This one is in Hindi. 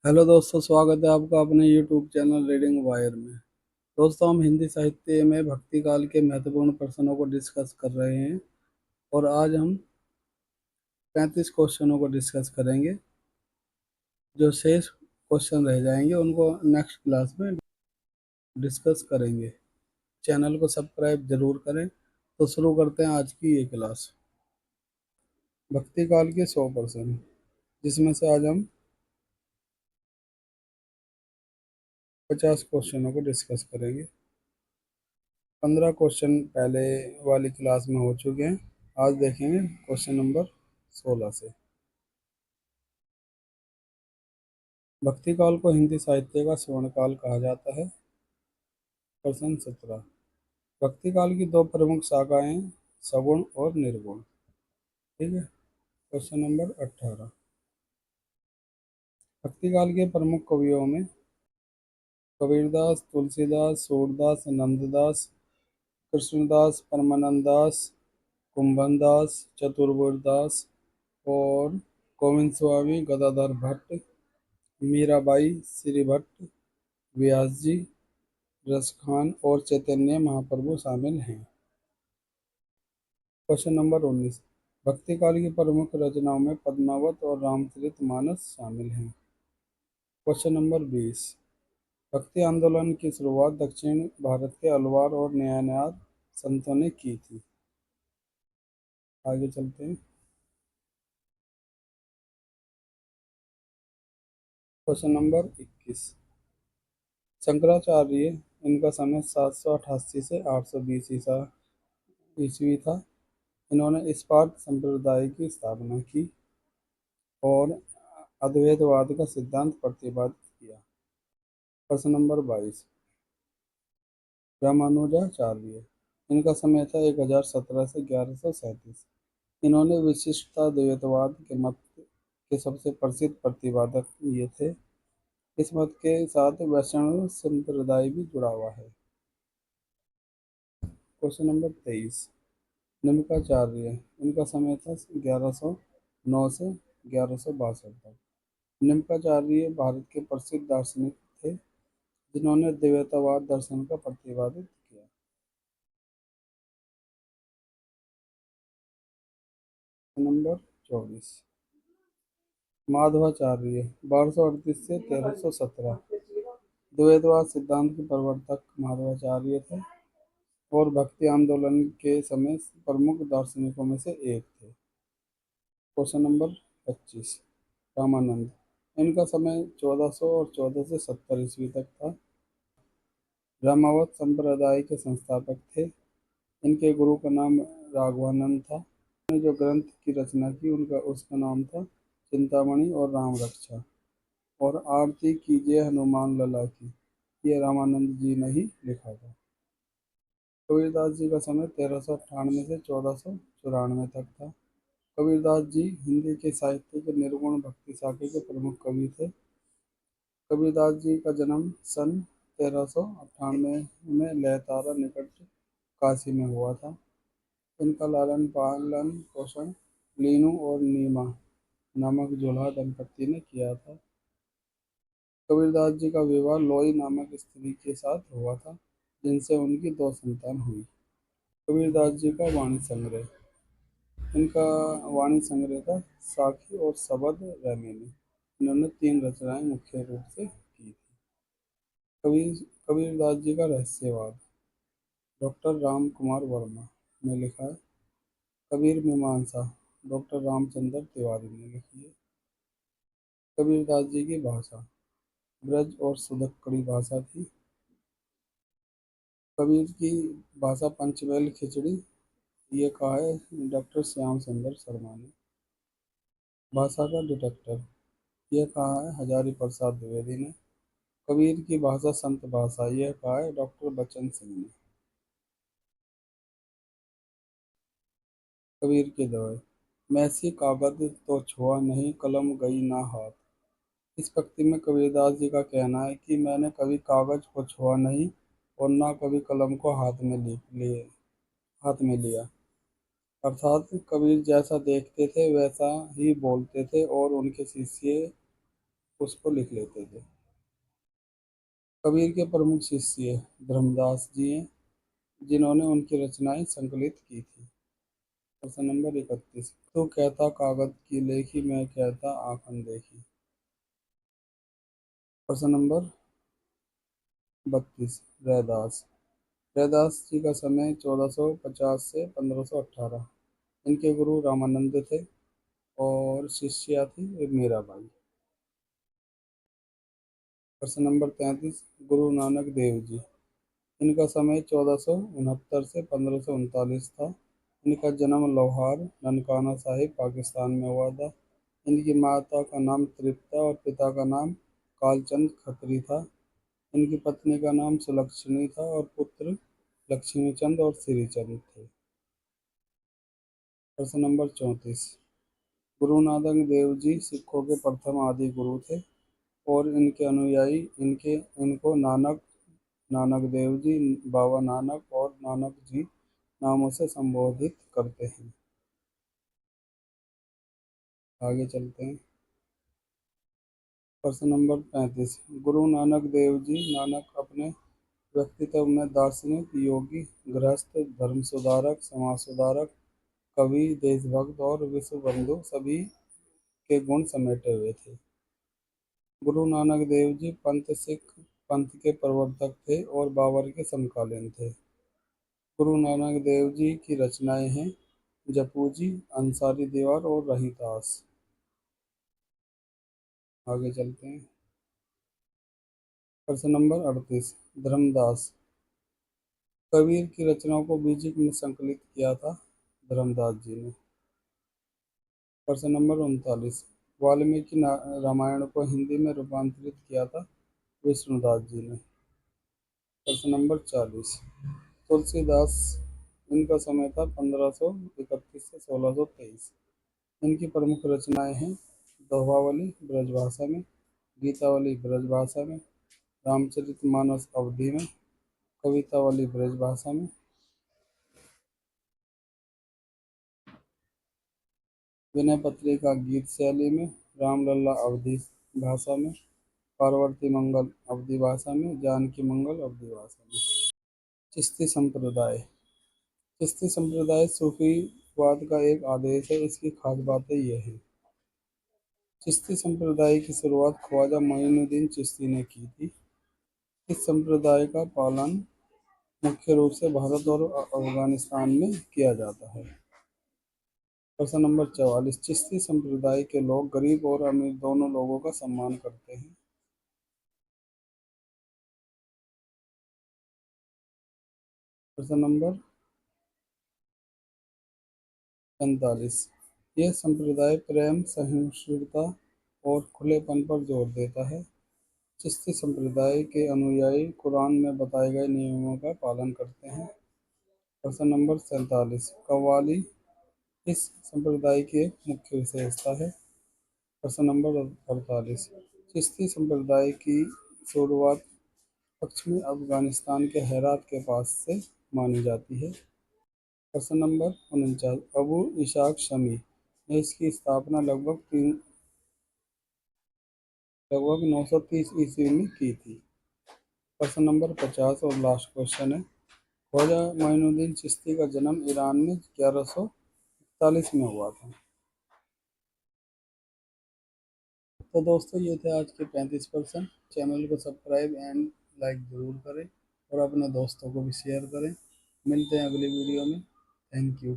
हेलो दोस्तों, स्वागत है आपका अपने यूट्यूब चैनल रीडिंग वायर में। दोस्तों, हम हिंदी साहित्य में भक्ति काल के महत्वपूर्ण प्रश्नों को डिस्कस कर रहे हैं और आज हम 35 क्वेश्चनों को डिस्कस करेंगे। जो शेष क्वेश्चन रह जाएंगे उनको नेक्स्ट क्लास में डिस्कस करेंगे। चैनल को सब्सक्राइब जरूर करें। तो शुरू करते हैं आज की ये क्लास। भक्ति काल के 100 प्रश्न, जिसमें से आज हम 50 क्वेश्चनों को डिस्कस करेंगे। 15 क्वेश्चन पहले वाली क्लास में हो चुके हैं। आज देखेंगे क्वेश्चन नंबर 16 से। भक्ति काल को हिंदी साहित्य का स्वर्ण काल कहा जाता है। प्रश्न 17। भक्ति काल की दो प्रमुख शाखाएं सगुण और निर्गुण। ठीक है। Question number 18। भक्ति काल के प्रमुख कवियों में कबीरदास, तुलसीदास, सूरदास, नंददास, कृष्णदास, परमानंद दास, कुंभन दास, चतुर्वेद और गोविंद स्वामी, गदाधर भट्ट, मीराबाई, श्री भट्ट, व्यास जी, रसखान और चैतन्य महाप्रभु शामिल हैं। Question number 19। भक्ति काल की प्रमुख रचनाओं में पद्मावत और रामचरितमानस शामिल हैं। Question number 20। भक्ति आंदोलन की शुरुआत दक्षिण भारत के अलवार और नयनार संतों ने की थी। आगे चलते हैं। Question number 21। शंकराचार्य, इनका समय 788 से 820 ईसा ईस्वी था। इन्होंने स्पार्त संप्रदाय की स्थापना की और अद्वैतवाद का सिद्धांत प्रतिपादित किया। प्रश्न नंबर 22। रामानुजाचार्य, इनका समय था 1017 से 1137। इन्होंने विशिष्टता द्वैतवाद के मत के सबसे प्रसिद्ध प्रतिपादक ये थे। इस मत के साथ वैष्णव संप्रदाय भी जुड़ा हुआ है। Question number 23। निम्काचार्य, इनका समय था 1109 से 1162 तक। निम्काचार्य भारत के प्रसिद्ध दार्शनिक थे जिन्होंने द्वैतवाद दर्शन का प्रतिपादित किया। नंबर 24। माधवाचार्य, 1238 से 1317। द्वैतवाद सिद्धांत के प्रवर्तक माधवाचार्य थे और भक्ति आंदोलन के समय प्रमुख दार्शनिकों में से एक थे। Question number 25। रामानंद, इनका समय 1400 और 14 से 70 ईस्वी तक था। रामावत संप्रदाय के संस्थापक थे। इनके गुरु का नाम राघवानंद था। उन्होंने जो ग्रंथ की रचना की उनका उसका नाम था चिंतामणि और राम रक्षा। और आरती कीजिए हनुमान लला की, ये रामानंद जी ने ही लिखा था। कबीरदास जी का समय 1398 से 1494 तक था। कबीरदास जी हिंदी के साहित्य के निर्गुण भक्ति शाखा के प्रमुख कवि थे। कबीरदास जी का जन्म सन 1398 में लहतारा निकट काशी में हुआ था। इनका लालन पालन पोषण लीनू और नीमा नामक जोला दंपति ने किया था। कबीरदास जी का विवाह लोई नामक स्त्री के साथ हुआ था, जिनसे उनकी दो संतान हुई। कबीरदास जी का वाणी संग्रह, इनका वाणी संग्रह था साखी और सबद रैमिनी। इन्होंने तीन रचनाएं मुख्य रूप से की थी। कबीर कबीरदास जी का रहस्यवाद, डॉक्टर राम कुमार वर्मा ने लिखा है। कबीर मीमांसा, डॉक्टर रामचंद्र तिवारी ने लिखी है। कबीरदास जी की भाषा ब्रज और सुदक्कड़ी भाषा थी। कबीर की भाषा पंचमेल खिचड़ी, ये कहा है डॉक्टर श्याम सुंदर शर्मा ने। भाषा का डिटेक्टर, ये कहा है हजारी प्रसाद द्विवेदी ने। कबीर की भाषा संत भाषा, यह कहा है डॉक्टर बच्चन सिंह ने। कबीर की दवाई, मैसी कागज तो छुआ नहीं, कलम गई ना हाथ। इस पंक्ति में कबीरदास जी का कहना है कि मैंने कभी कागज को छुआ नहीं और ना कभी कलम को हाथ में लिया। अर्थात कबीर जैसा देखते थे वैसा ही बोलते थे और उनके शिष्य उसको लिख लेते थे। कबीर के प्रमुख शिष्य धर्मदास जी हैं, जिन्होंने उनकी रचनाएं संकलित की थी। प्रश्न नंबर 31, तू कहता कागज की लेखी, मैं कहता आँख अनदेखी। प्रश्न नंबर 32, रैदास। रैदास जी का समय 1450 से 1518। इनके गुरु रामानंद थे और शिष्या थी मीराबाई। प्रश्न नंबर 33, गुरु नानक देव जी। इनका समय 1469 से 1539 था। इनका जन्म लोहार ननकाना साहिब पाकिस्तान में हुआ था। इनकी माता का नाम तृप्ता और पिता का नाम कालचंद खत्री था। इनकी पत्नी का नाम सुलक्षणी था और पुत्र लक्ष्मीचंद और श्रीचंद थे। प्रश्न नंबर 34, गुरु नानक देव जी सिखों के प्रथम आदि गुरु थे और इनके अनुयायी इनको नानक, नानक देव जी, बाबा नानक और नानक जी नामों से संबोधित करते हैं। आगे चलते हैं। प्रश्न नंबर 35, गुरु नानक देव जी। नानक अपने व्यक्तित्व में दार्शनिक, योगी, गृहस्थ, धर्म सुधारक, समाज सुधारक, कवि, देशभक्त और विश्व बंधु सभी के गुण समेटे हुए थे। गुरु नानक देव जी सिख पंथ के प्रवर्तक थे और बाबर के समकालीन थे। गुरु नानक देव जी की रचनाएं हैं जपू जी, अंसारी दीवार और रहीदास। आगे चलते हैं। प्रश्न नंबर 38, धर्मदास। कबीर की रचनाओं को बीजिक में संकलित किया था धर्मदास जी ने। प्रश्न नंबर 39, वाल्मीकि रामायण को हिंदी में रूपांतरित किया था विष्णुदास जी ने। प्रश्न नंबर 40, तुलसीदास। इनका समय था 1531 से 1623। इनकी प्रमुख रचनाएं हैं दोहावली ब्रजभाषा में, गीतावली ब्रजभाषा में, रामचरितमानस अवधी में, कवितावली ब्रजभाषा में, विनय पत्रिका गीत शैली में, रामलला अवधी भाषा में, पार्वती मंगल अवधी भाषा में, जानकी मंगल अवधी भाषा में। चिश्ती संप्रदाय। चिश्ती संप्रदाय सूफीवाद का एक आदेश है। इसकी खास बातें यह है। चिश्ती संप्रदाय की शुरुआत ख्वाजा मोइनुद्दीन चिश्ती ने की थी। इस संप्रदाय का पालन मुख्य रूप से भारत और अफगानिस्तान में किया जाता है। प्रश्न नंबर 44, चिश्ती संप्रदाय के लोग गरीब और अमीर दोनों लोगों का सम्मान करते हैं। प्रश्न नंबर 45, यह संप्रदाय प्रेम, सहिष्णुता और खुलेपन पर जोर देता है। चिश्ती संप्रदाय के अनुयायी कुरान में बताए गए नियमों का पालन करते हैं। प्रश्न नंबर 47, कव्वाली इस संप्रदाय की एक मुख्य विशेषता है। प्रश्न नंबर 48, चिश्ती संप्रदाय की शुरुआत पश्चिमी अफगानिस्तान के हेरात के पास से मानी जाती है। प्रश्न नंबर 49, अबू इशाक शमी ने इसकी स्थापना लगभग 930 ईस्वी में की थी। प्रश्न नंबर 50 और लास्ट क्वेश्चन है, ख्वाजा मोइनुद्दीन चिश्ती का जन्म ईरान में 1141 में हुआ था। तो दोस्तों ये थे आज के 35%। चैनल को सब्सक्राइब एंड लाइक ज़रूर करें और अपने दोस्तों को भी शेयर करें। मिलते हैं अगली वीडियो में। Thank you.